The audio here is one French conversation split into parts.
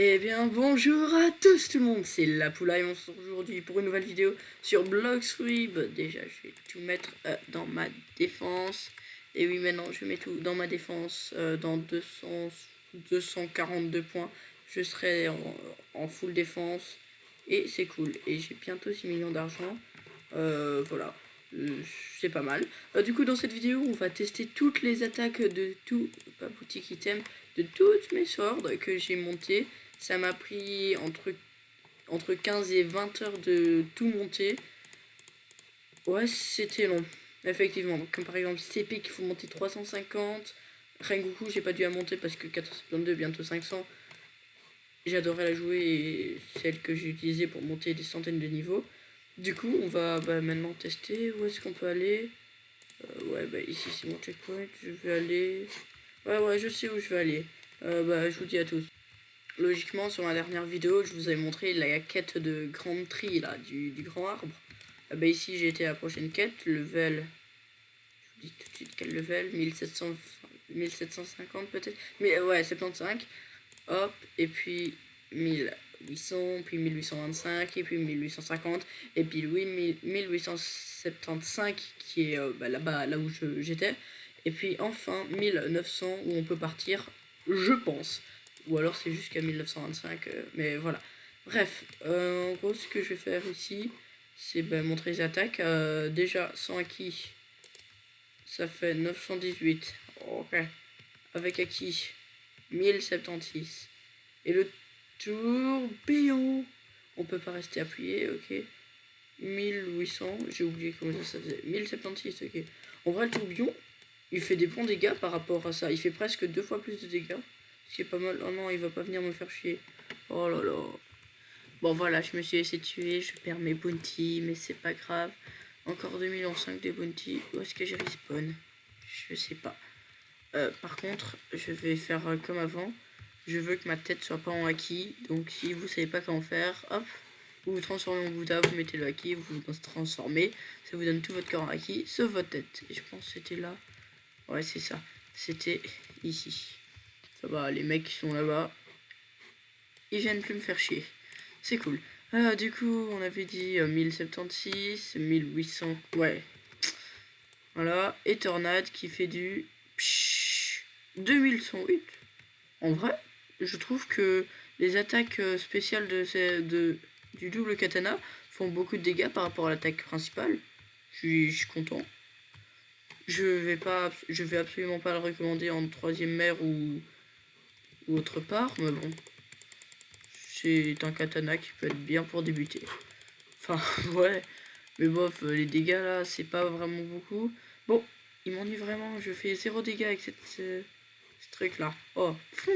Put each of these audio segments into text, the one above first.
Eh bien bonjour à tous tout le monde, c'est la Poulaille, on se retrouve aujourd'hui pour une nouvelle vidéo sur Bloxweb. Déjà je vais tout mettre dans ma défense. Et oui, maintenant je mets tout dans ma défense, dans 242 points. Je serai en full défense et c'est cool. Et j'ai bientôt 6 millions d'argent. Voilà, c'est pas mal. Du coup dans cette vidéo on va tester toutes les attaques de tout, pas boutique item, de toutes mes swords que j'ai montées. Ça m'a pris entre 15 et 20 heures de tout monter. Ouais, c'était long, effectivement. Comme par exemple CP qu'il faut monter 350. Rengoku, j'ai pas dû à monter parce que 472, bientôt 500. J'adorais la jouer et celle que j'ai utilisée pour monter des centaines de niveaux. Du coup, on va maintenant tester. Où est-ce qu'on peut aller? Ouais, ici c'est mon checkpoint. Je vais aller. Ouais, je sais où je vais aller. Je vous dis à tous. Logiquement, sur ma dernière vidéo, je vous avais montré la quête de Grand Tree, là, du grand arbre. Ici, j'ai été à la prochaine quête, level. Je vous dis tout de suite quel level, 1700, 1750 peut-être. Mais ouais, 75. Hop, et puis 1800, puis 1825, et puis 1850, et puis oui, 1875 qui est là-bas, là où j'étais. Et puis enfin 1900 où on peut partir, je pense. Ou alors c'est jusqu'à 1925, mais voilà. Bref, en gros ce que je vais faire ici, c'est montrer les attaques. Déjà, sans acquis, ça fait 918. Ok. Avec acquis, 1076. Et le tourbillon, on peut pas rester appuyé, ok. 1800, j'ai oublié comment ça faisait. 1076, ok. En vrai, le tourbillon, il fait des bons dégâts par rapport à ça. Il fait presque 2 fois plus de dégâts. Ce qui est pas mal. Oh non, il va pas venir me faire chier. Oh là là. Bon voilà, je me suis laissé tuer. Je perds mes bounties, mais c'est pas grave. Encore 2,5 millions de bounties. Où est-ce que j'ai respawn? Je sais pas. Par contre, je vais faire comme avant. Je veux que ma tête soit pas en haki. Donc si vous savez pas comment faire, hop, vous vous transformez en Bouddha, vous mettez le haki, vous vous transformez. Ça vous donne tout votre corps en haki, sauf votre tête. Et je pense que c'était là. Ouais, c'est ça. C'était ici. Ça va, les mecs qui sont là-bas, ils viennent plus me faire chier. C'est cool. Du coup, on avait dit 1076, 1800. Ouais. Voilà. Et Tornade qui fait du 2108. En vrai, je trouve que les attaques spéciales du double katana font beaucoup de dégâts par rapport à l'attaque principale. Je suis content. Je vais absolument pas le recommander en troisième mer ou autre part, mais bon, c'est un katana qui peut être bien pour débuter. Enfin, ouais, mais bof, les dégâts là, c'est pas vraiment beaucoup. Bon, il m'ennuie vraiment, je fais 0 dégâts avec ce truc là. Oh, je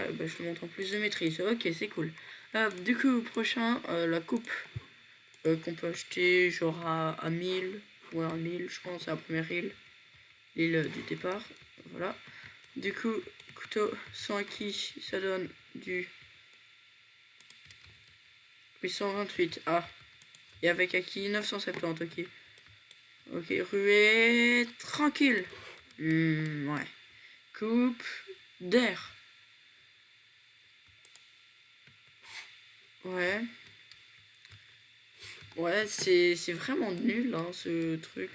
le montre en plus de maîtrise. Ok, c'est cool. Du coup, prochain, la coupe qu'on peut acheter genre à 1000. Ouais, à 1000, je pense, c'est la première île. L'île du départ. Voilà. Du coup, couteau sans acquis, ça donne du 828. Ah. Et avec acquis, 970. Ok. Ok, ruée. Tranquille. Ouais. Coupe d'air. Ouais. Ouais, c'est vraiment nul, hein, ce truc.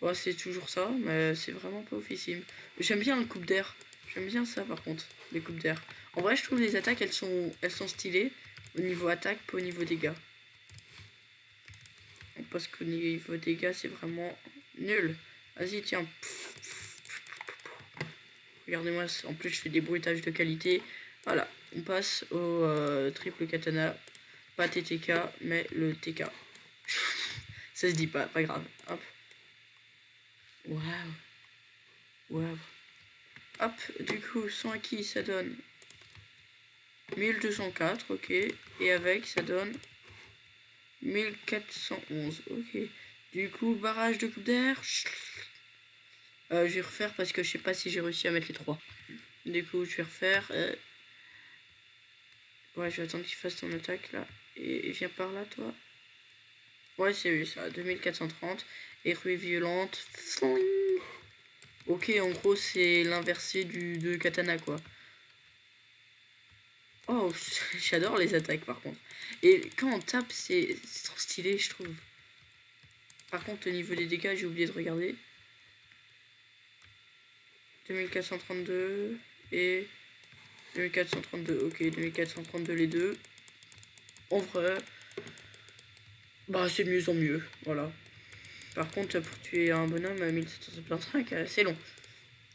Ouais, c'est toujours ça, mais c'est vraiment pas officiel. J'aime bien le coupe d'air. J'aime bien ça, par contre, les coupes d'air. En vrai, je trouve les attaques, elles sont stylées. Au niveau attaque, pas au niveau dégâts. Parce qu'au niveau dégâts, c'est vraiment nul. Vas-y, tiens. Regardez-moi, en plus, je fais des bruitages de qualité. Voilà, on passe au triple katana. Pas TTK, mais le TK. Ça se dit pas, pas grave. Hop. Waouh. Waouh. Hop, du coup, sans acquis, ça donne 1204, ok. Et avec, ça donne 1411, ok. Du coup, barrage de coupe d'air. Je vais refaire parce que je sais pas si j'ai réussi à mettre les 3. Du coup, je vais refaire. Ouais, je vais attendre qu'il fasse ton attaque là. Et viens par là, toi. Ouais, c'est ça, 2430. Et ruée violente. Ok, en gros, c'est l'inversé de katana, quoi. Oh, j'adore les attaques par contre. Et quand on tape, c'est trop stylé, je trouve. Par contre, au niveau des dégâts, j'ai oublié de regarder. 2432 et 2432. Ok, 2432 les deux. En vrai, bah c'est de mieux en mieux, voilà. Par contre, pour tuer un bonhomme à 1775, c'est long.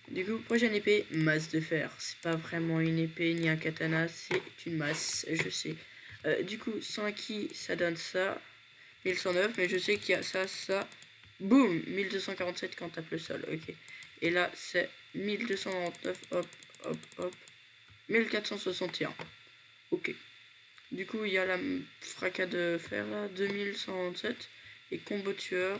Du coup, prochaine épée, masse de fer. C'est pas vraiment une épée ni un katana, c'est une masse, je sais. Du coup, sans acquis, ça donne ça. 1109, mais je sais qu'il y a ça, ça. Boum 1247 quand on tape le sol, ok. Et là, c'est 1299, hop, hop, hop. 1461. Ok. Du coup, il y a la fracas de fer là, 2127. Et combo tueur,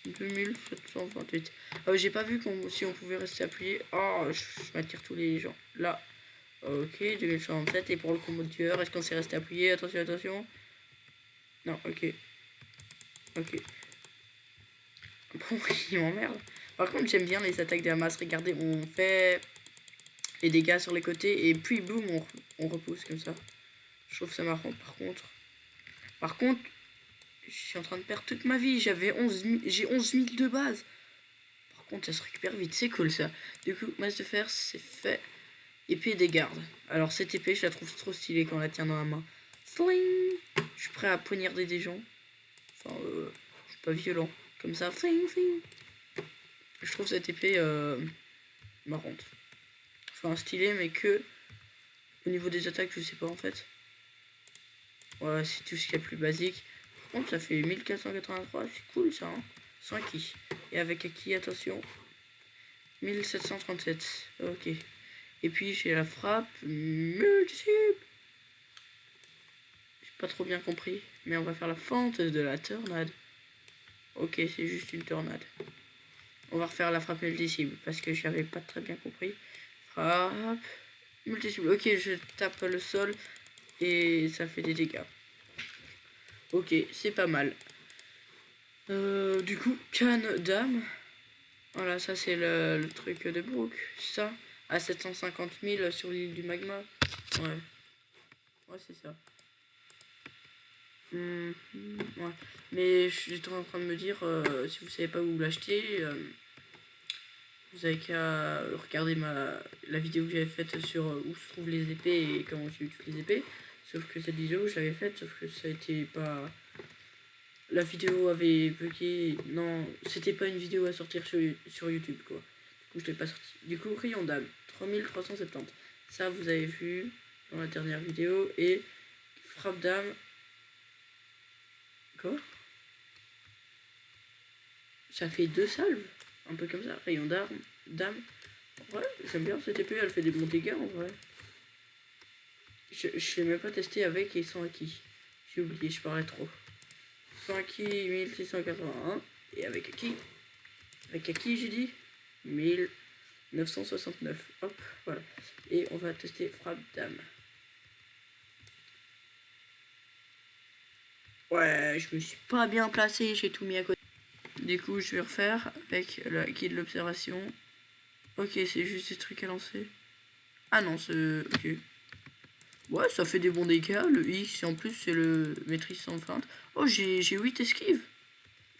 2728. J'ai pas vu si on pouvait rester appuyé. Oh, je m'attire tous les gens. Là. Ok, 2127. Et pour le combo de tueur, est-ce qu'on s'est resté appuyé? Attention, attention. Non, ok. Ok. Bon, il m'emmerde. Par contre, j'aime bien les attaques de la masse. Regardez, on fait les dégâts sur les côtés. Et puis, boum, on repousse comme ça. Je trouve ça marrant. Par contre, je suis en train de perdre toute ma vie. J'ai 11 000 de base. Par contre, ça se récupère vite. C'est cool, ça. Du coup, masse de fer, c'est fait. Épée des gardes. Alors, cette épée, je la trouve trop stylée quand on la tient dans la main. Sling. Je suis prêt à poignarder des gens. Enfin, je suis pas violent. Comme ça. Sling, sling. Je trouve cette épée marrante. Enfin, stylée, mais que au niveau des attaques, je sais pas en fait. Ouais, c'est tout ce qui est plus basique. Par contre, ça fait 1483. C'est cool, ça. Hein, sans acquis. Et avec acquis, attention. 1737. Ok. Et puis j'ai la frappe multiple. J'ai pas trop bien compris. Mais on va faire la fente de la tornade. Ok, c'est juste une tornade. On va refaire la frappe multi-cible parce que j'avais pas très bien compris. Frappe multi-cible. Ok, je tape le sol et ça fait des dégâts. Ok, c'est pas mal. Du coup, canne d'âme. Voilà, ça c'est le truc de Brooke. Ça, à 750 000 sur l'île du magma. Ouais. Ouais, c'est ça. Ouais. Mais je suis en train de me dire, si vous savez pas où l'acheter, vous avez qu'à regarder la vidéo que j'avais faite sur où se trouvent les épées et comment j'ai eu toutes les épées. Sauf que cette vidéo, je l'avais faite, sauf que ça a été pas... La vidéo avait bugué. Non, c'était pas une vidéo à sortir sur YouTube, quoi. Du coup, je l'ai pas sorti. Du coup, rayon d'âme, 3370. Ça, vous avez vu dans la dernière vidéo. Et frappe d'âme. Quoi? Ça fait 2 salves. Un peu comme ça. Rayon d'âme. Ouais, j'aime bien cette épée, elle fait des bons dégâts en vrai. Je sais même pas tester avec et sans acquis. J'ai oublié, je parlais trop. Sans acquis, 1681. Et avec acquis. Avec acquis, j'ai dit 1969. Hop, voilà. Et on va tester frappe d'âme. Ouais, je me suis pas bien placé, j'ai tout mis à côté. Du coup, je vais refaire avec le acquis de l'observation. Ok, c'est juste des trucs à lancer. Ah non, c'est... Ok. Ouais, ça fait des bons dégâts. Le X, et en plus, c'est le maîtrise sans feinte. Oh, j'ai 8 esquives.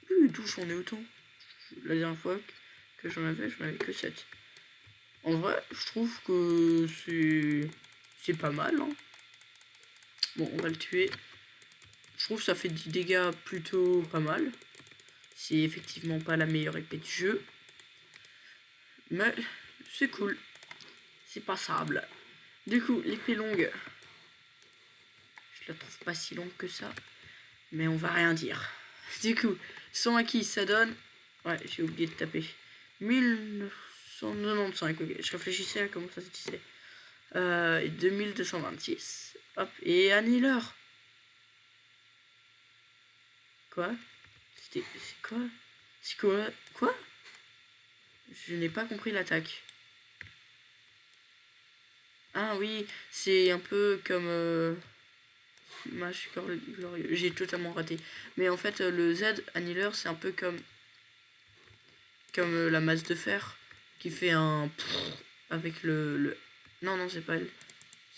D'où j'en ai autant. La dernière fois que j'en avais que 7. En vrai, je trouve que c'est pas mal. Hein. Bon, on va le tuer. Je trouve que ça fait 10 dégâts plutôt pas mal. C'est effectivement pas la meilleure épée du jeu. Mais c'est cool. C'est passable. Du coup, l'épée longue. Je la trouve pas si longue que ça. Mais on va rien dire. Du coup, sans acquis, ça donne... Ouais, j'ai oublié de taper. 1995, ok. Je réfléchissais à comment ça se disait. 2226. Hop, et Annihiler. Quoi? C'est quoi? C'est quoi? Quoi? Je n'ai pas compris l'attaque. Ah oui, c'est un peu comme... Match glorieux. J'ai totalement raté. Mais en fait, le Z Annihiler, c'est un peu comme la masse de fer qui fait un avec le... Non, non, c'est pas elle.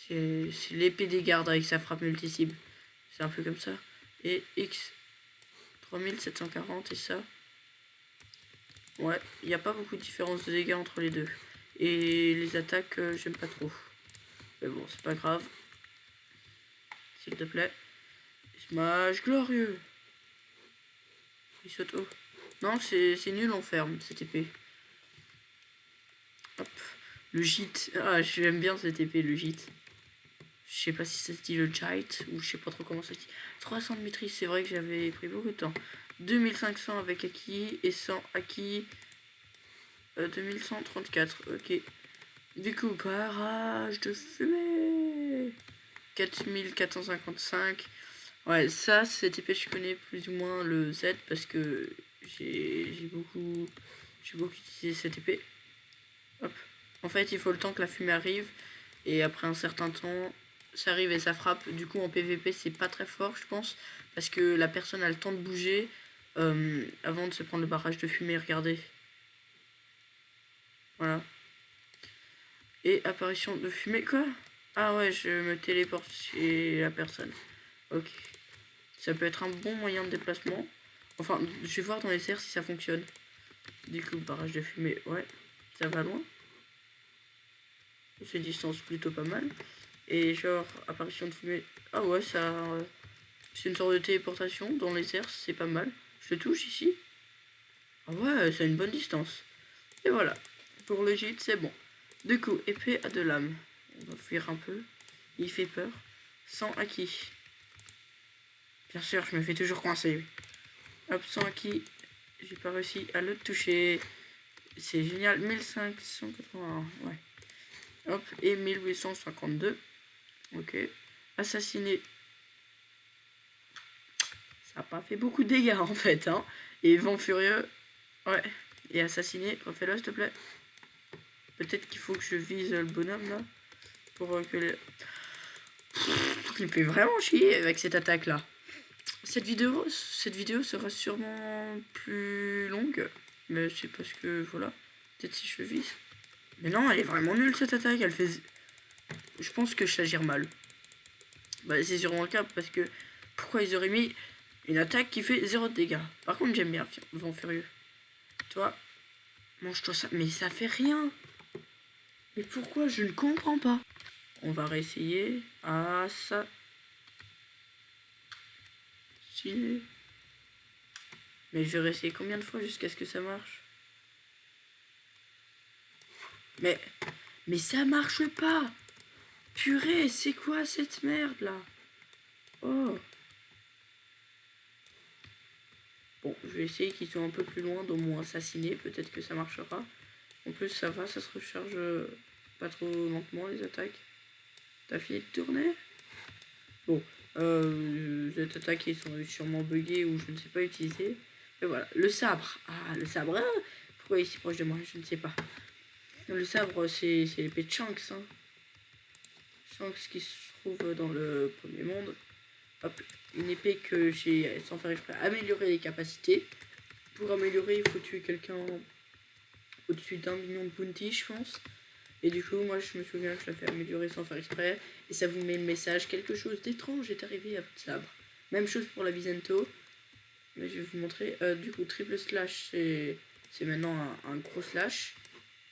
C'est l'épée des gardes avec sa frappe multi-cible. C'est un peu comme ça. Et X 3740 et ça. Ouais, il n'y a pas beaucoup de différence de dégâts entre les deux. Et les attaques, j'aime pas trop. Mais bon, c'est pas grave. S'il te plaît. Smash glorieux. Il saute haut. Non, c'est nul en ferme, cette épée. Hop. Le gîte. Ah, j'aime bien cette épée, le gîte. Je sais pas si ça se dit le gite ou je sais pas trop comment ça se dit. 300 de maîtrise, c'est vrai que j'avais pris beaucoup de temps. 2500 avec acquis et 100 acquis. 2134, ok. Du coup, barrage de fumée. 4455. Ouais, ça, cette épée, je connais plus ou moins le Z parce que j'ai beaucoup utilisé cette épée. Hop. En fait, il faut le temps que la fumée arrive. Et après un certain temps, ça arrive et ça frappe. Du coup, en PVP, c'est pas très fort, je pense. Parce que la personne a le temps de bouger avant de se prendre le barrage de fumée. Regardez. Voilà. Et apparition de fumée, quoi? Ah ouais, je me téléporte chez la personne. Ok. Ça peut être un bon moyen de déplacement. Enfin, je vais voir dans les airs si ça fonctionne. Du coup, barrage de fumée, ouais. Ça va loin. C'est distance plutôt pas mal. Et genre, apparition de fumée. Ah ouais, ça... c'est une sorte de téléportation dans les airs, c'est pas mal. Je le touche ici. Ah ouais, c'est une bonne distance. Et voilà. Pour le gîte, c'est bon. Du coup, épée à 2 lames. On va fuir un peu. Il fait peur. 100 acquis. Bien sûr, je me fais toujours coincer. Hop, 100 acquis. J'ai pas réussi à le toucher. C'est génial. 1581. Ouais. Hop, et 1852. Ok. Assassiné. Ça n'a pas fait beaucoup de dégâts en fait. Hein. Et vent furieux. Ouais. Et assassiné. Refais-le, s'il te plaît. Peut-être qu'il faut que je vise le bonhomme là. Pour que le... Il fait vraiment chier avec cette attaque là. Cette vidéo sera sûrement plus longue. Mais c'est parce que voilà. Peut-être si je vise. Mais non, elle est vraiment nulle cette attaque. Elle fait... Je pense que je s'agir mal. Bah c'est sûrement le cas parce que... Pourquoi ils auraient mis une attaque qui fait 0 de dégâts? Par contre j'aime bien Vent Furieux. Toi, mange-toi ça. Mais ça fait rien. Mais pourquoi? Je ne comprends pas. On va réessayer. Ah ça... Si... Mais je vais réessayer combien de fois jusqu'à ce que ça marche? Mais ça marche pas. Purée, c'est quoi cette merde là? Oh. Bon, je vais essayer qu'ils soient un peu plus loin, d'au moins assassiner. Peut-être que ça marchera. En plus, ça va, ça se recharge pas trop lentement les attaques. T'as fini de tourner? Bon, cette attaque, ils sont sûrement buggés ou je ne sais pas utiliser. Et voilà, le sabre. Ah, le sabre. Ah, pourquoi il est si proche de moi? Je ne sais pas. Le sabre, c'est l'épée de Shanks. Hein. Shanks qui se trouve dans le premier monde. Hop, une épée que j'ai, sans faire exprès, amélioré les capacités. Pour améliorer, il faut tuer quelqu'un au-dessus d'1 million de bounty, je pense. Et du coup, moi, je me souviens que je l'ai fait améliorer sans faire exprès. Et ça vous met le message, quelque chose d'étrange est arrivé à votre sabre. Même chose pour la Visento. Mais je vais vous montrer. Du coup, triple slash, c'est maintenant un gros slash.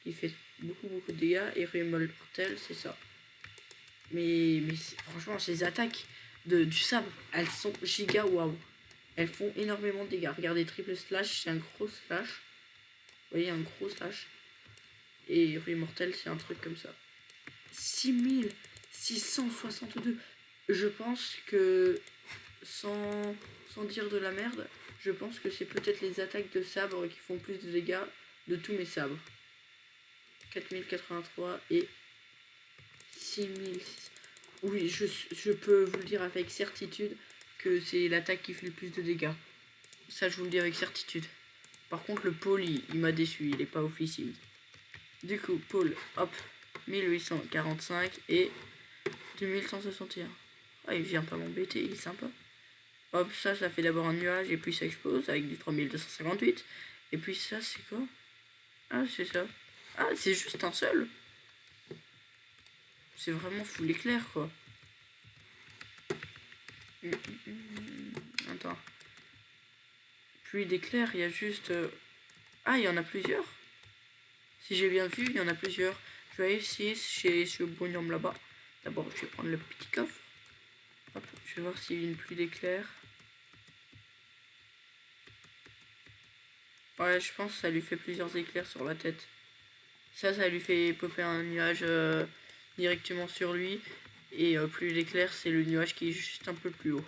Qui fait beaucoup de dégâts. Et Rémol mortel, c'est ça. Mais franchement, ces attaques du sabre, elles sont giga waouh. Elles font énormément de dégâts. Regardez, triple slash, c'est un gros slash. Vous voyez, un gros slash. Et Rue Mortel, c'est un truc comme ça. 6662. Je pense que, sans dire de la merde, je pense que c'est peut-être les attaques de sabre qui font plus de dégâts de tous mes sabres. 4083 et 6000. Oui, je peux vous le dire avec certitude que c'est l'attaque qui fait le plus de dégâts. Ça, je vous le dis avec certitude. Par contre, le pôle, il m'a déçu. Il est pas officiel. Du coup, pôle, hop, 1845 et 2161. Ah, il vient pas m'embêter, il est sympa. Hop, ça fait d'abord un nuage et puis ça explose avec du 3258. Et puis ça, c'est quoi? Ah, c'est ça. Ah, c'est juste un seul. C'est vraiment full éclair, quoi. Attends. Pluie d'éclair, il y a juste... Ah, il y en a plusieurs. Si j'ai bien vu, il y en a plusieurs. Je vais aller essayer chez ce bonhomme là-bas. D'abord, je vais prendre le petit coffre. Hop, je vais voir s'il y a une pluie d'éclair. Ouais, je pense que ça lui fait plusieurs éclairs sur la tête. Ça lui fait popper un nuage directement sur lui. Et pluie d'éclair, c'est le nuage qui est juste un peu plus haut.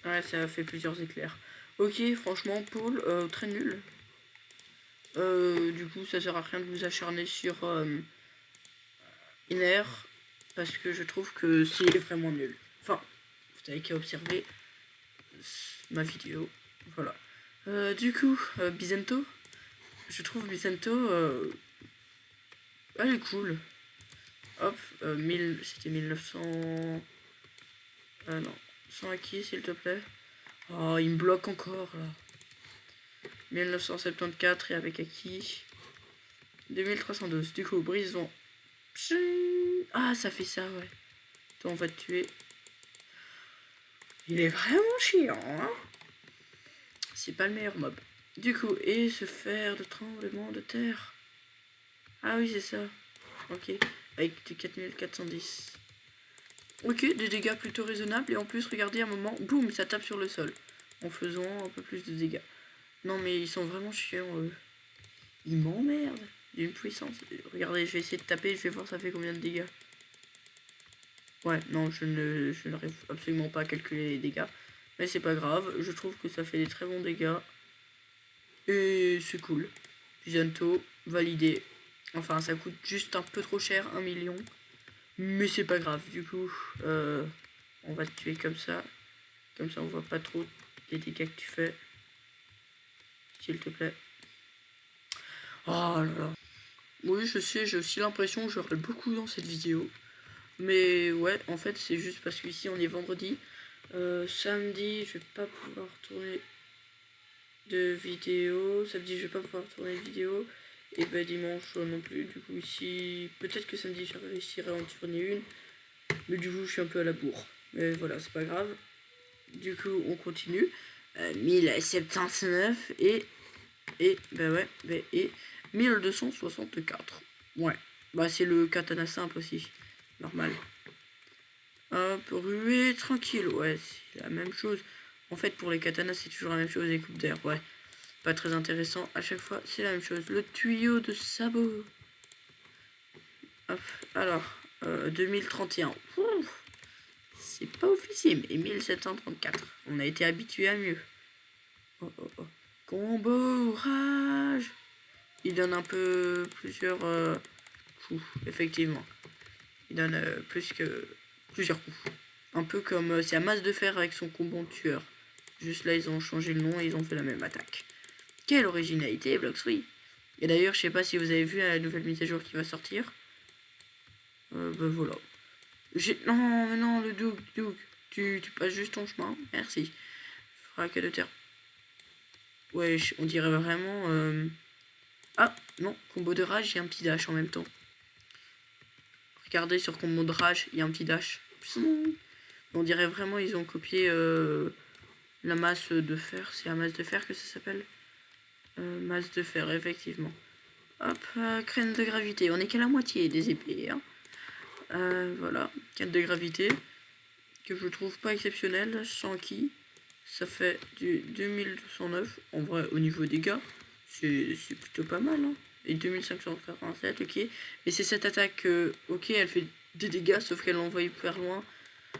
Ouais, ça fait plusieurs éclairs. Ok, franchement, Paul, très nul. Du coup, ça sert à rien de vous acharner sur Iner. Parce que je trouve que c'est vraiment nul. Enfin, vous avez qu'à observer ma vidéo. Voilà. Du coup, Bizento. Je trouve Bizento... elle est cool. Hop, c'était 1900... non. 100 acquis, s'il te plaît. Oh, il me bloque encore, là. 1974 et avec acquis. 2312. Du coup, brise-vent. Ah, ça fait ça, ouais. Toi, on va te tuer. Il est vraiment chiant, hein. C'est pas le meilleur mob. Du coup, et se faire de tremblement de terre. Ah oui, c'est ça. Ok. Avec des 4410. Ok, des dégâts plutôt raisonnables. Et en plus, regardez, à un moment, boum, ça tape sur le sol. En faisant un peu plus de dégâts. Non, mais ils sont vraiment chiants, eux. Ils m'emmerdent. D'une puissance. Regardez, je vais essayer de taper, je vais voir ça fait combien de dégâts. Ouais, non, je n'arrive absolument pas à calculer les dégâts. Mais c'est pas grave, je trouve que ça fait des très bons dégâts. Et c'est cool. Bientôt, validé. Enfin, ça coûte juste un peu trop cher, 1 million. Mais c'est pas grave, du coup, on va te tuer comme ça. Comme ça, on voit pas trop les dégâts que tu fais. S'il te plaît. Oh là là. Oui, je sais, j'ai aussi l'impression que je râle beaucoup dans cette vidéo. Mais ouais, en fait, c'est juste parce qu'ici, on est vendredi. Samedi, je vais pas pouvoir tourner de vidéo. Samedi, je vais pas pouvoir tourner de vidéo. Et bah dimanche non plus. Du coup, ici, peut-être que samedi, je réussirai à en tourner une. Mais du coup, je suis un peu à la bourre. Mais voilà, c'est pas grave. Du coup, on continue. 1079 et bah ouais, et 1264. Ouais, bah c'est le katana simple aussi, normal. Hop, ruée tranquille, ouais, c'est la même chose. En fait, pour les katanas, c'est toujours la même chose, les coupes d'air, ouais. Pas très intéressant, à chaque fois, c'est la même chose. Le tuyau de sabot. Hop, alors, 2031. C'est pas officiel, mais 1734. On a été habitué à mieux. Oh, oh, oh. Combo rage. Il donne un peu plusieurs coups, effectivement. Il donne plusieurs coups. Un peu comme c'est à masse de fer avec son combo tueur. Juste là, ils ont changé le nom et ils ont fait la même attaque. Quelle originalité, Bloxfree. Et d'ailleurs, je sais pas si vous avez vu la nouvelle mise à jour qui va sortir. Ben voilà. Non, mais non, le Duke. Tu passes juste ton chemin. Merci. Frac de terre. Ouais, on dirait vraiment... Ah, non, combo de rage, il y a un petit dash en même temps. Regardez sur combo de rage, il y a un petit dash. On dirait vraiment ils ont copié la masse de fer. C'est la masse de fer que ça s'appelle. Masse de fer, effectivement. Hop, crâne de gravité. On est qu'à la moitié des épées. Hein. Voilà, crâne de gravité. Que je trouve pas exceptionnel. Sans qui ça fait du 2209. En vrai, au niveau dégâts, c'est plutôt pas mal. Hein. Et 2587, ok. Mais c'est cette attaque, ok, elle fait des dégâts, sauf qu'elle l'envoie hyper loin.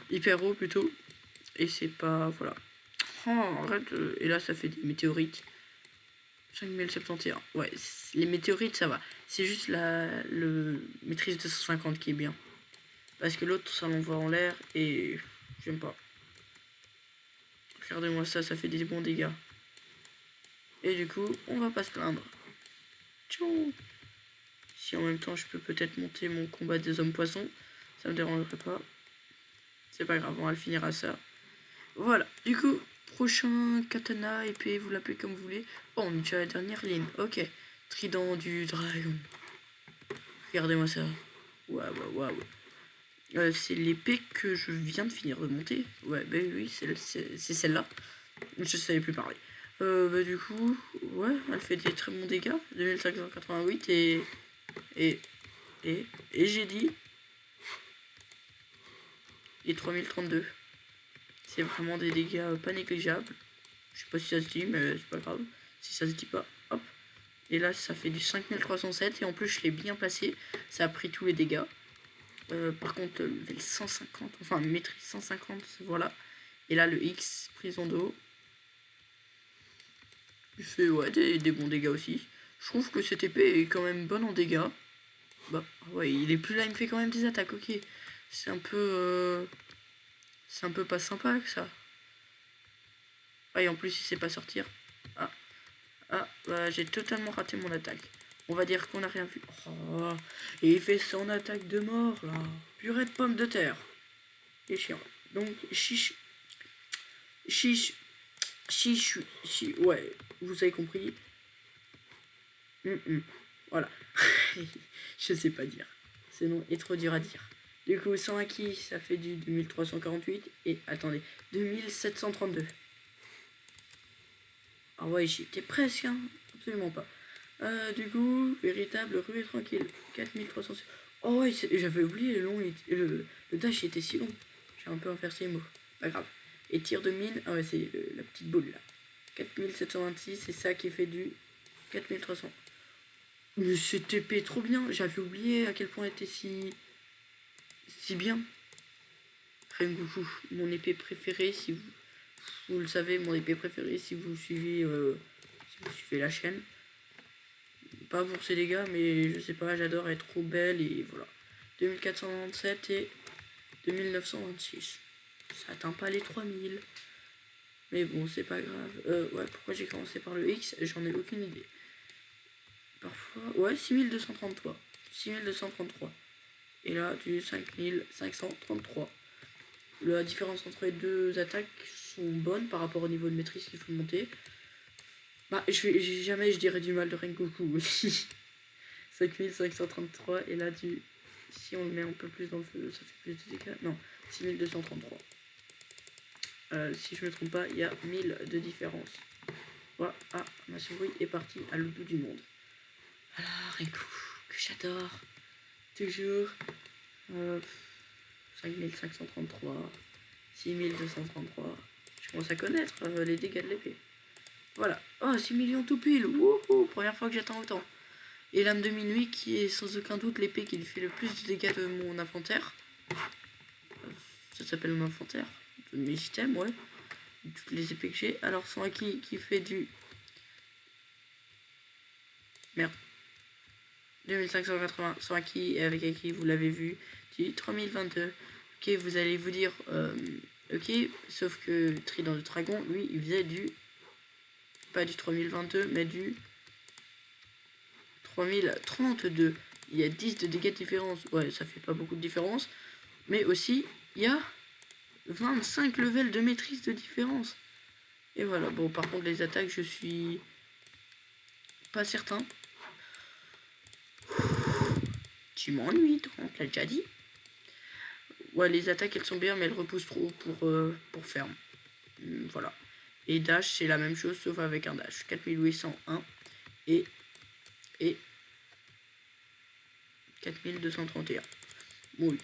Hyper haut plutôt. Et c'est pas... Voilà. Oh, arrête. Et là, ça fait des météorites. 5071. Ouais, les météorites, ça va. C'est juste le maîtrise 250 qui est bien. Parce que l'autre, ça l'envoie en l'air et j'aime pas. Regardez-moi ça, ça fait des bons dégâts. Et du coup, on va pas se plaindre. Tchou. Si en même temps, je peux peut-être monter mon combat des hommes poissons, ça me dérangerait pas. C'est pas grave, on va le finir à ça. Voilà, du coup, prochain katana, épée, vous l'appelez comme vous voulez. Oh, on est déjà à la dernière ligne, ok. Trident du dragon. Regardez-moi ça. Waouh, waouh. C'est l'épée que je viens de finir de monter. Ouais, bah oui, c'est celle-là. Je savais plus parler. Bah du coup, ouais, elle fait des très bons dégâts. 2588 et, et j'ai dit... Et 3032. C'est vraiment des dégâts pas négligeables. Je sais pas si ça se dit, mais c'est pas grave. Si ça se dit pas, hop. Et là, ça fait du 5307. Et en plus, je l'ai bien placé. Ça a pris tous les dégâts. Par contre, level 150, enfin maîtrise 150, voilà. Et là, le X, prison d'eau. Il fait ouais, des bons dégâts aussi. Je trouve que cette épée est quand même bonne en dégâts. Bah ouais, il est plus là, il me fait quand même des attaques, ok. C'est un peu... c'est un peu pas sympa que ça. Ah, et en plus, il sait pas sortir. Bah, j'ai totalement raté mon attaque. On va dire qu'on a rien vu. Oh, et il fait son attaque de mort, là. Purée de pommes de terre. Et chiant. Donc, chiche. Chiche. Chiche. Ouais, vous avez compris. Voilà. Je sais pas dire. Ce nom est trop dur à dire. Du coup, sans acquis, ça fait du 2348. Et attendez, 2732. Ah ouais, j'y étais presque, hein. Absolument pas. Du coup, véritable rue tranquille. 4300. Oh ouais, j'avais oublié le long. Le dash était si long. J'ai un peu inversé les mots. Pas grave. Et tir de mine. Ah ouais, c'est la petite boule là. 4726, c'est ça qui fait du 4300. Mais cette épée est trop bien. J'avais oublié à quel point elle était si bien. Rengoku, mon épée préférée, si vous le savez, mon épée préférée si vous suivez la chaîne. Pas pour ses dégâts, mais je sais pas, j'adore, elle est trop belle et voilà. 2497 et 2926. Ça atteint pas les 3000. Mais bon, c'est pas grave. Ouais, pourquoi j'ai commencé par le X, j'en ai aucune idée. Parfois, ouais, 6233. 6233. Et là, du 5533. La différence entre les deux attaques sont bonnes par rapport au niveau de maîtrise qu'il faut monter. Bah, jamais je dirais du mal de Rengoku aussi. 5533 et là si on le met un peu plus dans le feu, ça fait plus de dégâts. Non, 6233. Si je me trompe pas, il y a 1000 de différence. Voilà, ah, ma souris est partie à l'autre bout du monde. Voilà, Rengoku, que j'adore. Toujours. 5533. 6233. Je commence à connaître les dégâts de l'épée. Voilà. Oh, 6 millions tout pile. Wouhou, première fois que j'attends autant. Et l'âme de minuit qui est sans aucun doute l'épée qui lui fait le plus de dégâts de mon inventaire. Ça s'appelle mon inventaire. De mes systèmes, ouais. Toutes les épées que j'ai. Alors sans acquis qui fait du... Merde. 2580 sans acquis et avec acquis, vous l'avez vu. Du 3022. Ok, vous allez vous dire... ok, sauf que Trident de Dragon, lui, il faisait du... Pas du 3022, mais du... 3032. Il y a 10 de dégâts de différence. Ouais, ça fait pas beaucoup de différence. Mais aussi, il y a 25 levels de maîtrise de différence. Et voilà. Bon, par contre, les attaques, je suis pas certain. Tu m'ennuies, on te l'a déjà dit. Ouais, les attaques, elles sont bien, mais elles repoussent trop pour ferme. Voilà. Et dash, c'est la même chose, sauf avec un dash. 4801 et 4231. Oui,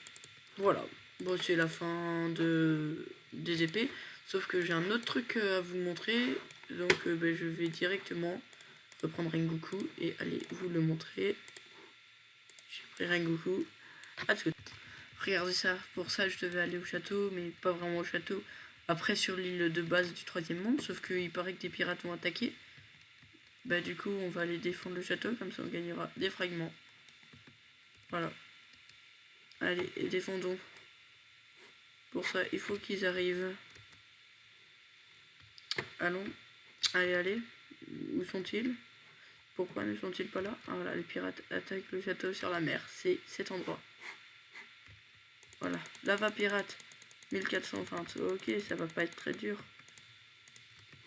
voilà. Bon, c'est la fin des épées. Sauf que j'ai un autre truc à vous montrer. Donc, je vais directement reprendre Rengoku et aller vous le montrer. J'ai pris Rengoku. Ah, regardez ça. Pour ça, je devais aller au château, mais pas vraiment au château. Après, sur l'île de base du 3e monde. Sauf qu'il paraît que des pirates vont attaquer. Bah, du coup, on va aller défendre le château. Comme ça, on gagnera des fragments. Voilà. Allez, défendons. Pour ça, il faut qu'ils arrivent. Allons. Allez. Où sont-ils? Pourquoi ne sont-ils pas là? Ah voilà, les pirates attaquent le château sur la mer. C'est cet endroit. Voilà. Lava pirate. 1420. Ok, ça va pas être très dur.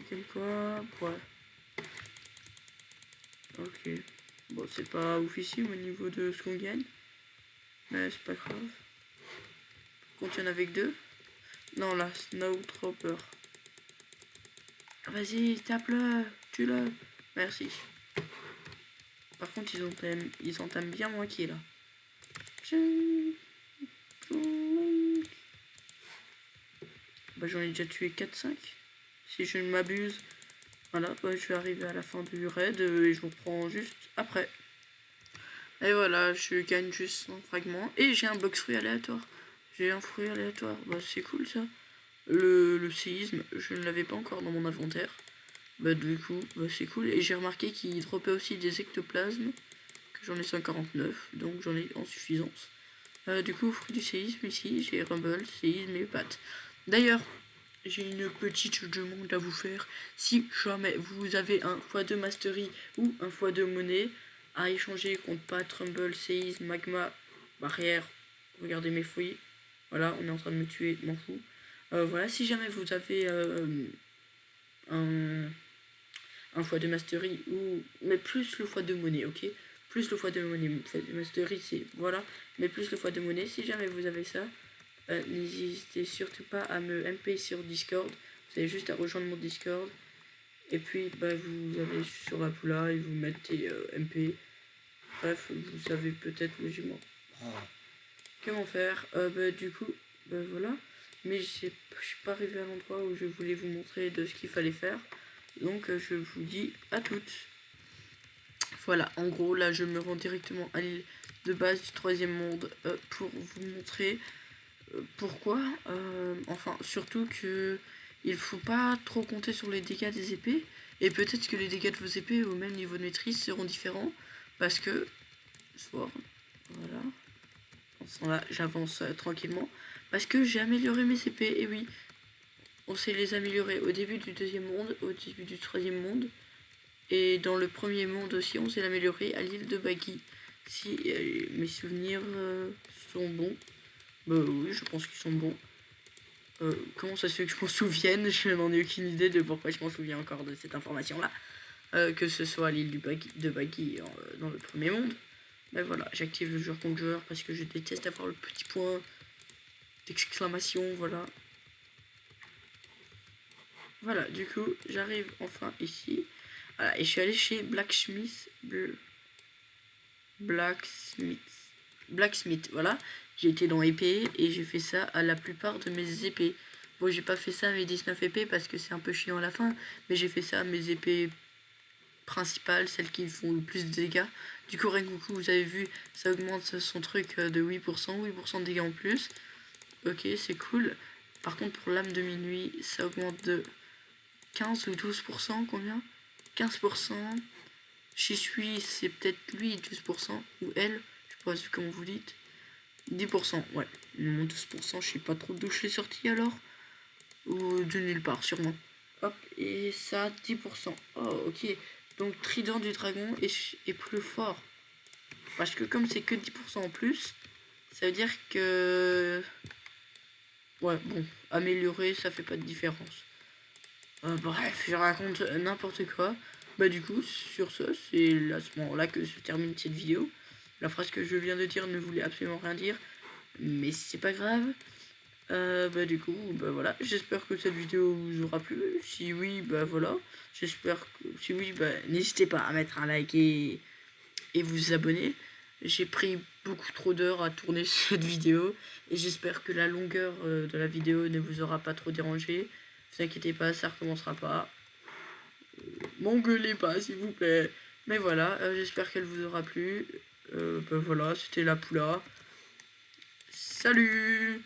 Quel quoi? Ouais. Ok. Bon, c'est pas officiel au niveau de ce qu'on gagne. Mais c'est pas grave. Quand il y en avait que 2. Non, là, Snowdropper. Vas-y, tape-le, tue-le. Merci. Par contre, ils entament bien moins qui est là. Bah, j'en ai déjà tué 4-5. Si je ne m'abuse. Voilà, bah, je vais arriver à la fin du raid et je vous reprends juste après. Et voilà, je gagne juste un fragment. Et j'ai un box fruit aléatoire. J'ai un fruit aléatoire. Bah, c'est cool ça. Le séisme, je ne l'avais pas encore dans mon inventaire. Bah, du coup, bah, c'est cool. Et j'ai remarqué qu'il dropait aussi des ectoplasmes. Que j'en ai 149. Donc j'en ai en suffisance. Du coup, fruit du séisme ici, j'ai Rumble, séisme et pattes. D'ailleurs, j'ai une petite demande à vous faire. Si jamais vous avez un x2 mastery ou un x2 monnaie à échanger contre Pat, Rumble, séisme, magma, barrière, regardez mes fruits. Voilà, on est en train de me tuer, m'en fous. Voilà, si jamais vous avez un x2 mastery ou. Mais plus le x2 monnaie, ok? Plus le x2 monnaie. Mastery, c'est. Voilà. Mais plus le x2 monnaie, si jamais vous avez ça. N'hésitez surtout pas à me MP sur Discord. Vous avez juste à rejoindre mon Discord. Et puis bah, vous allez sur la poula et vous mettez MP. Bref, vous savez peut-être logiquement comment faire. Bah, du coup, bah, voilà. Mais je suis pas arrivé à l'endroit où je voulais vous montrer de ce qu'il fallait faire. Donc je vous dis à toutes. Voilà, en gros là je me rends directement à l'île de base du 3e monde pour vous montrer pourquoi enfin surtout que il faut pas trop compter sur les dégâts des épées, et peut-être que les dégâts de vos épées au même niveau de maîtrise seront différents parce que voilà, là j'avance tranquillement parce que j'ai amélioré mes épées. Et oui, on sait les améliorer au début du 2e monde, au début du 3e monde, et dans le 1er monde aussi on s'est amélioré à l'île de Baggy. Si mes souvenirs sont bons. Bah oui, je pense qu'ils sont bons. Comment ça se fait que je m'en souvienne? Je n'en ai aucune idée de pourquoi je m'en souviens encore de cette information-là. Que ce soit à l'île de Baggy dans le 1er monde. Mais voilà, j'active le joueur contre joueur parce que je déteste avoir le petit point d'exclamation, voilà. Voilà, du coup, j'arrive enfin ici. Voilà, et je suis allé chez Blacksmith, voilà. J'ai été dans épée et j'ai fait ça à la plupart de mes épées. Bon, j'ai pas fait ça à mes 19 épées parce que c'est un peu chiant à la fin, mais j'ai fait ça à mes épées principales, celles qui font le plus de dégâts. Du coup, Rengoku, vous avez vu, ça augmente son truc de 8% de dégâts en plus. Ok, c'est cool. Par contre, pour l'âme de minuit, ça augmente de 15 ou 12%, combien? 15%. Shisui, c'est peut-être lui, 12%, ou elle, je sais pas comment vous dites. 10%, ouais. Non, 12%, je sais pas trop d'où je suis sorti alors. Ou de nulle part, sûrement. Hop, et ça, 10%. Oh, ok. Donc, Trident du Dragon est plus fort. Parce que comme c'est que 10% en plus, ça veut dire que... Ouais, bon, améliorer, ça fait pas de différence. Bref, je raconte n'importe quoi. Bah du coup, sur ce, c'est à ce moment-là que se termine cette vidéo. La phrase que je viens de dire ne voulait absolument rien dire, mais c'est pas grave. Bah du coup, bah voilà, j'espère que cette vidéo vous aura plu. Si oui, bah voilà, j'espère que... Si oui, bah n'hésitez pas à mettre un like et vous abonner. J'ai pris beaucoup trop d'heures à tourner cette vidéo et j'espère que la longueur de la vidéo ne vous aura pas trop dérangé. Ne vous inquiétez pas, ça recommencera pas. M'engueulez pas s'il vous plaît. Mais voilà, j'espère qu'elle vous aura plu. Ben voilà, c'était la poula. Salut!